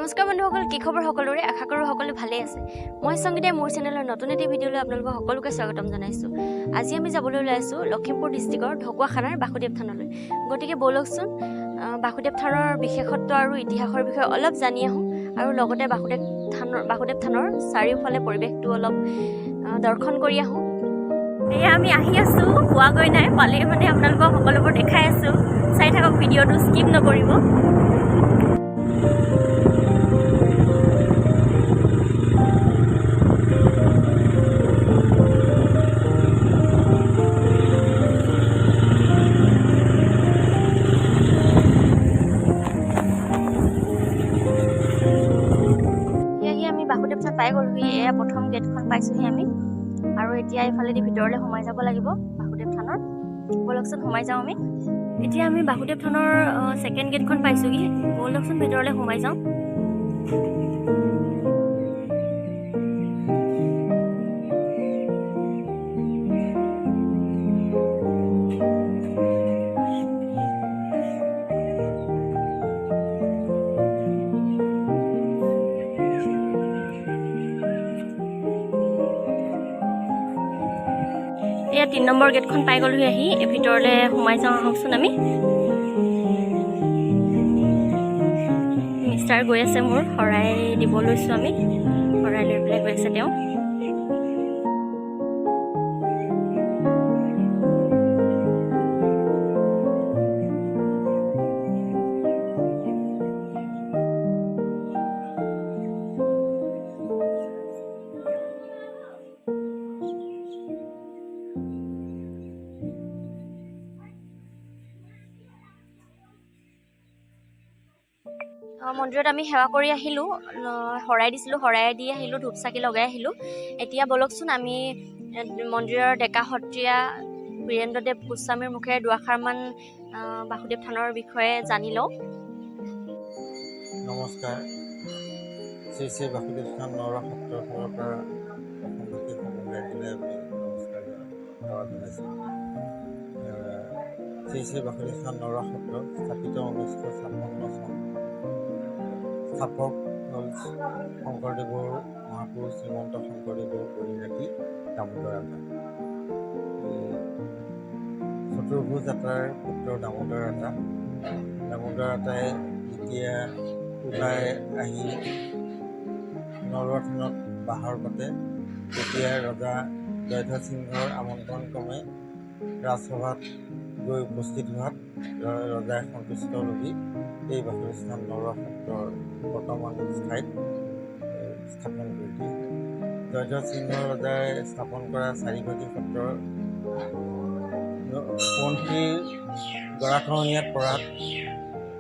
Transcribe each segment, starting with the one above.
নমস্কাৰ বন্ধুসকল, কি খবৰ সকলোৰে? আশা কৰোঁ সকলো ভালেই আছে। মই সংগীতাই মোৰ চেনেলৰ নতুন এটি ভিডিঅ'লৈ আপোনালোকক সকলোকে স্বাগতম জনাইছোঁ। আজি আমি যাবলৈ ওলাইছোঁ লখিমপুৰ ডিষ্ট্ৰিক্টৰ ঢকুৱাখানাৰ বাসুদেৱ থানলৈ। গতিকে ব'লকচোন বাসুদেৱ থানৰ বিশেষত্ব আৰু ইতিহাসৰ বিষয়ে অলপ জানি আহোঁ আৰু লগতে বাসুদেৱ থানৰ চাৰিওফালে পৰিৱেশটো অলপ দৰ্শন কৰি আহোঁ। এয়া আমি আহি আছোঁ, পোৱাগৈ নাই, পালেই মানে আপোনালোকক সকলোবোৰ দেখাই আছোঁ। চাই থাকক, ভিডিঅ'টো স্কিপ নকৰিব। বাসুদেৱ থান পাই গ'লোহি। এয়া প্ৰথম গেটখন পাইছোঁহি আমি, আৰু এতিয়া এইফালেদি ভিতৰলৈ সোমাই যাব লাগিব বাসুদেৱ থানৰ। ব'লকচোন সোমাই যাওঁ আমি। এতিয়া আমি বাসুদেৱ থানৰ ছেকেণ্ড গেটখন পাইছোঁহি। ব'লকচোন ভিতৰলৈ সোমাই যাওঁ। এয়া ৩ নম্বৰ গেটখন পাই গ'লোহি। আহি ভিতৰলৈ সোমাই যাওঁ, আহকচোন আমি। মিষ্টাৰ গৈ আছে, মোৰ শৰাই দিব লৈছোঁ আমি। শৰাই লৈ পেলাই গৈ আছে তেওঁ। মন্দিৰত আমি সেৱা কৰি আহিলোঁ, শৰাই দিছিলোঁ, শৰাই দি আহিলোঁ, ধূপ চাকি লগাই আহিলোঁ। এতিয়া ব'লকচোন আমি মন্দিৰৰ ডেকা সত্ৰীয়া বীৰেন্দ্ৰদেৱ গোস্বামীৰ মুখেৰে দুআষাৰমান বাসুদেৱ থানৰ বিষয়ে জানি লওঁ। নমস্কাৰ। শ্ৰী শ্ৰী বাসুদেৱ থান নৰা সত্ৰৰ ফালৰ পৰা অসমবাসী সমুদায়লৈ আমি নমস্কাৰ জনাইছোঁ। শ্ৰী শ্ৰী বাসুদেৱ থান নৰা সত্ৰ স্থাপিত 1956 চন। স্থাপক হ'ল শংকৰদেৱৰ মহাপুৰুষ শ্ৰীমন্ত শংকৰদেৱৰ পৰিণতি দামোদৰ আটা। চতুৰ্ভুজ আটাৰ পুত্ৰ দামোদৰ আটা। দামোদৰ আটাই যেতিয়া ওলাই আহি নৰোৱা থানত বাহৰ পাতে, তেতিয়া ৰজা জয়ধ্বজ সিংহৰ আমন্ত্ৰণ ক্ৰমে ৰাজসভাত গৈ উপস্থিত হোৱাত ৰজাই সন্তুষ্ট লভি এই বাসুদেৱ থান নৰোৱা সত্ৰৰ বৰ্তমান ঠাইত স্থাপন কৰি দিয়ে। জয়ধ্বজ সিংহ ৰজাই স্থাপন কৰা চাৰিভাগী সত্ৰৰ সোৱণশিৰিৰ গৰাখহনীয়াত পৰাত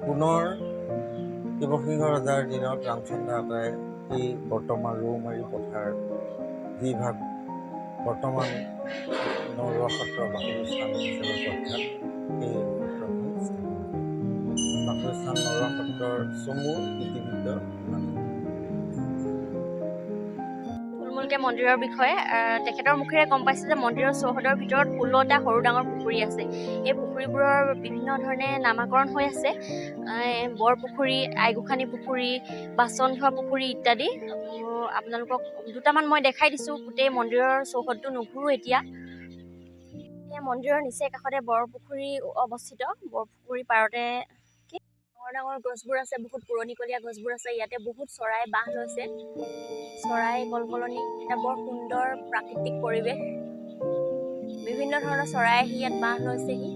পুনৰ শিৱসিংহ ৰজাৰ দিনত ৰামচন্দ্ৰ আটাই এই বৰ্তমান ৰৌমাৰী পথাৰ যি ভাগ বৰ্তমান নৰোৱা সত্ৰৰ বাসুদেৱ থান হিচাপে প্ৰখ্যাত, এই সত্ৰখন স্থাপন কৰে। বাসুদেৱ থান নৰোৱা সত্ৰৰ চমু ইতিবৃত্ত ইমানেই। থুলমূলকৈ মন্দিৰৰ বিষয়ে তেখেতৰ মুখেৰে গম পাইছোঁ যে মন্দিৰৰ চৌহদৰ ভিতৰত 16টা সৰু ডাঙৰ পুখুৰী আছে। এই পুখুৰীবোৰৰ বিভিন্ন ধৰণে নামাকৰণ হৈ আছে। বৰপুখুৰী, আইগোসানী পুখুৰী, বাচন ধোৱা পুখুৰী ইত্যাদি। আপোনালোকক দুটামান মই দেখাই দিছোঁ। গোটেই মন্দিৰৰ চৌহদটো নুঘূৰোঁ এতিয়া। মন্দিৰৰ নিচেই কাষতে বৰপুখুৰী অৱস্থিত। বৰপুখুৰীৰ পাৰতে ডাঙৰ ডাঙৰ গছবোৰ আছে, বহুত পুৰণিকলীয়া গছবোৰ আছে। ইয়াতে বহুত চৰাই বাহ লৈছে, চৰাই কলকলনি। এটা বৰ সুন্দৰ প্ৰাকৃতিক পৰিৱেশ। বিভিন্ন ধৰণৰ চৰাই আহি ইয়াত বাহ লৈছেহি।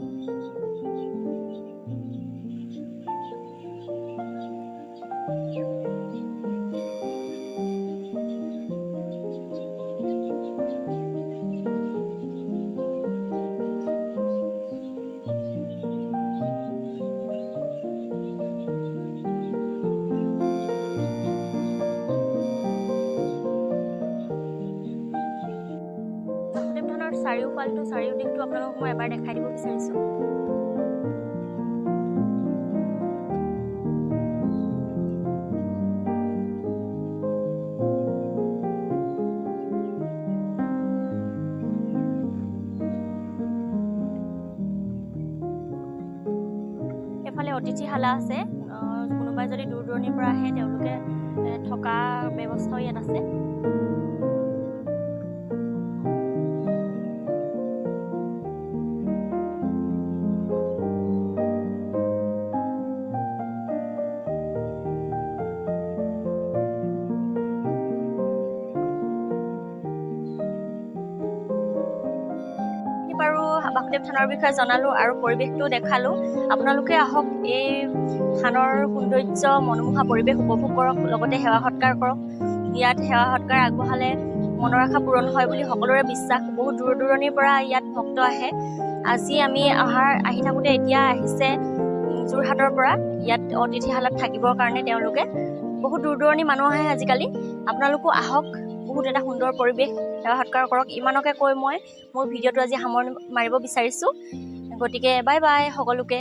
চাৰিওফালটো চাৰিওদিশটো আপোনালোকক মই এবাৰ দেখাই দিব বিচাৰিছোঁ। এফালে অতিথিশালা আছে, কোনো কোনোবাই যদি দূৰ দূৰণিৰ পৰা আহে তেওঁলোকে থকা ব্যৱস্থাও ইয়াত আছে। বাৰু বাসুদেৱ থানৰ বিষয়ে জনালোঁ আৰু পৰিৱেশটো দেখালোঁ। আপোনালোকে আহক, এই থানৰ সৌন্দৰ্য মনোমোহা পৰিৱেশ উপভোগ কৰক, লগতে সেৱা সৎকাৰ কৰক। ইয়াত সেৱা সৎকাৰ আগবঢ়ালে মনৰ আশা পূৰণ হয় বুলি সকলোৰে বিশ্বাস। বহুত দূৰ দূৰণিৰ পৰা ইয়াত ভক্ত আহে। আজি আমি আহি থাকোঁতে এতিয়া আহিছে যোৰহাটৰ পৰা ইয়াত অতিথিশালাত থাকিবৰ কাৰণে তেওঁলোকে। বহুত দূৰ দূৰণিৰ মানুহ আহে আজিকালি। আপোনালোকো আহক, বহুত এটা সুন্দৰ পৰিৱেশ, সেৱা সৎকাৰ কৰক। ইমানকে কৈ মই মোৰ ভিডিঅ'টো আজি সামৰণি মাৰিব বিচাৰিছোঁ। গতিকে বাই বাই সকলোকে।